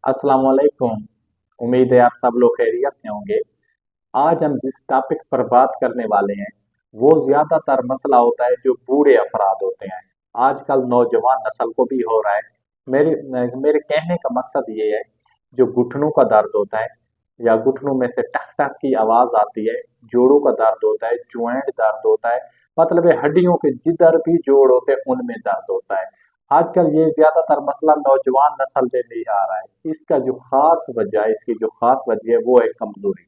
अस्सलाम वालेकुम। उम्मीद है आप सब लोग खैरियत से होंगे। आज हम जिस टॉपिक पर बात करने वाले हैं वो ज्यादातर मसला होता है जो बूढ़े अफराद होते हैं। आजकल नौजवान नस्ल को भी हो रहा है। मेरे मेरे कहने का मकसद ये है, जो घुटनों का दर्द होता है या घुटनों में से टक टक की आवाज आती है, जोड़ों का दर्द होता है, ज्वाइंट दर्द होता है, मतलब है हड्डियों के जिधर भी जोड़ होते हैं उनमें दर्द होता है। आजकल ये ज्यादातर मसला नौजवान नस्ल में भी आ रहा है। इसका जो खास वजह है, इसकी जो खास वजह है वो है कमजोरी।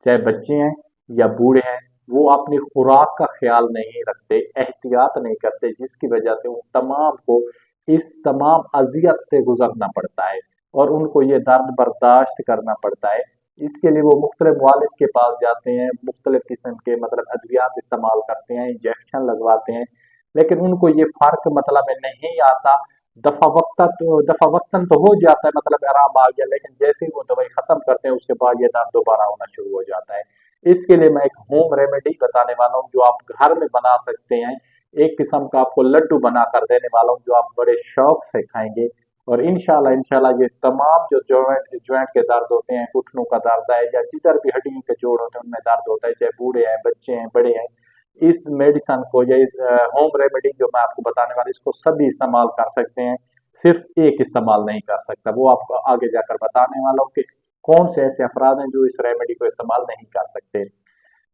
चाहे बच्चे हैं या बूढ़े हैं, वो अपनी खुराक का ख्याल नहीं रखते, एहतियात नहीं करते, जिसकी वजह से उन तमाम को इस तमाम अजियत से गुजरना पड़ता है और उनको ये दर्द बर्दाश्त करना पड़ता है। इसके लिए वो मुख्तलिफ मुआलिज के पास जाते हैं, मुख्तलिफ किस्म के मतलब अद्वियात इस्तेमाल करते हैं, इंजेक्शन लगवाते हैं, लेकिन उनको ये फर्क मतलब है नहीं आता। दफा वक्तन तो हो जाता है, मतलब आराम आ गया, लेकिन जैसे ही वो दवाई खत्म करते हैं उसके बाद ये दर्द दोबारा होना शुरू हो जाता है। इसके लिए मैं एक होम रेमेडी बताने वाला हूँ जो आप घर में बना सकते हैं। एक किस्म का आपको लड्डू बना कर देने वाला हूँ जो आप बड़े शौक से खाएंगे, और इंशाल्लाह इंशाल्लाह ये तमाम जो जॉइंट जॉइंट के दर्द होते हैं, घुटनों का दर्द है या जिधर भी हड्डियों के जोड़ होते हैं उनमें दर्द होता है, चाहे बूढ़े हैं, बच्चे हैं, बड़े हैं, इस मेडिसन को या इस होम रेमेडी जो मैं आपको बताने वाला इसको सभी इस्तेमाल कर सकते हैं। सिर्फ एक इस्तेमाल नहीं कर सकता, वो आपको आगे जाकर बताने वाला हूँ कि कौन से ऐसे अफराद हैं जो इस रेमेडी को इस्तेमाल नहीं कर सकते।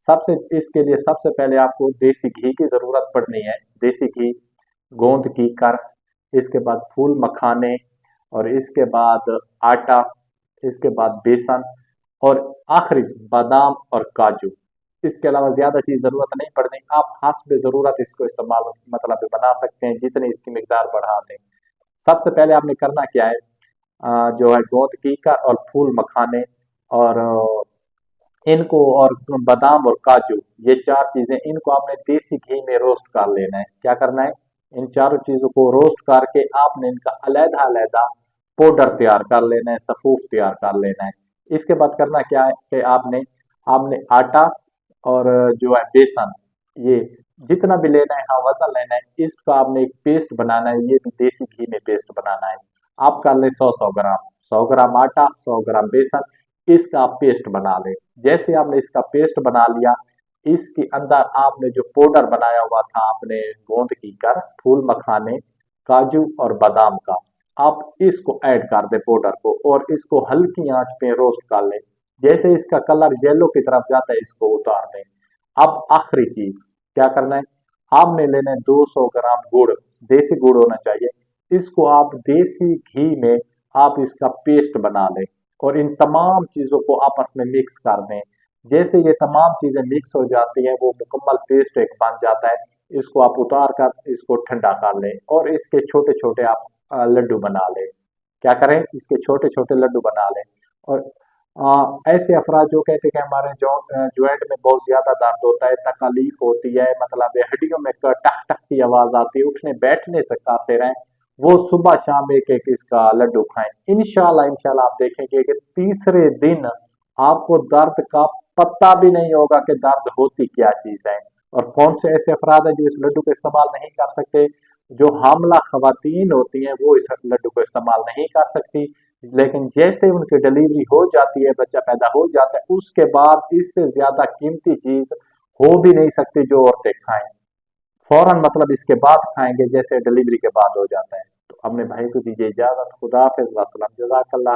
सबसे इसके लिए सबसे पहले आपको देसी घी की जरूरत पड़नी है। देसी घी, गोंद की कर, इसके बाद फूल मखाने, और इसके बाद आटा, इसके बाद बेसन, और आखिरी बादाम और काजू। इसके अलावा ज्यादा चीज जरूरत नहीं पड़नी, आप हस्ब जरूरत इसको इस्तेमाल मतलब बना सकते हैं, जितनी इसकी मिकदार बढ़ा दें। सबसे पहले आपने करना क्या है, जो है गोंद की का और फूल मखाने और इनको और बादाम और काजू, ये चार चीजें, इनको आपने देसी घी में रोस्ट कर लेना है। क्या करना है, इन चारों चीजों को रोस्ट करके आपने इनका अलहदा अलहदा पाउडर तैयार कर लेना है, सफूफ तैयार कर लेना है। इसके बाद करना क्या है कि आपने आपने आटा और जो है बेसन, ये जितना भी लेना है, हाँ वजन लेना है, इसका आपने एक पेस्ट बनाना है, ये भी देसी घी में पेस्ट बनाना है। आप कर ले 100 100 ग्राम, 100 ग्राम आटा, 100 ग्राम बेसन, इसका आप पेस्ट बना लें। जैसे आपने इसका पेस्ट बना लिया, इसके अंदर आपने जो पाउडर बनाया हुआ था आपने गोंद की कर, फूल मखाने, काजू और बादाम का, आप इसको ऐड कर दे पाउडर को और इसको हल्की आंच पे रोस्ट कर लें। जैसे इसका कलर येलो की तरफ जाता है इसको उतार दें। अब आखिरी चीज क्या करना है, आपने लेना है 200 ग्राम गुड़, देसी गुड़ होना चाहिए। इसको आप देसी घी में आप इसका पेस्ट बना लें और इन तमाम चीजों को आपस में मिक्स कर दें। जैसे ये तमाम चीजें मिक्स हो जाती हैं, वो मुकम्मल पेस्ट एक बन जाता है। इसको आप उतार कर इसको ठंडा कर लें और इसके छोटे छोटे आप लड्डू बना लें। क्या करें, इसके छोटे छोटे लड्डू बना लें। और ऐसे अफराद जो कहते हैं कि हमारे ज्वाइंट में बहुत ज्यादा दर्द होता है, तकलीफ होती है, मतलब ये हड्डियों में टक टक की आवाज आती है, उठने बैठने से कासिर हैं, वो सुबह शाम एक एक इसका लड्डू खाएं। इंशाल्लाह इंशाल्लाह आप देखेंगे कि तीसरे दिन आपको दर्द का पता भी नहीं होगा कि दर्द होती क्या चीज है। और कौन से ऐसे अफराद हैं जो इस लड्डू का इस्तेमाल नहीं कर सकते, जो हामला खवातीन होती हैं वो इस लड्डू को इस्तेमाल नहीं कर सकती, लेकिन जैसे उनकी डिलीवरी हो जाती है, बच्चा पैदा हो जाता है, उसके बाद इससे ज्यादा कीमती चीज हो भी नहीं सकती जो औरतें खाएं। फौरन मतलब इसके बाद खाएंगे जैसे डिलीवरी के बाद हो जाता है। तो अपने भाई को दीजिए इजाजत। खुदा हाफिज, वसलम, जजाकल्लाह।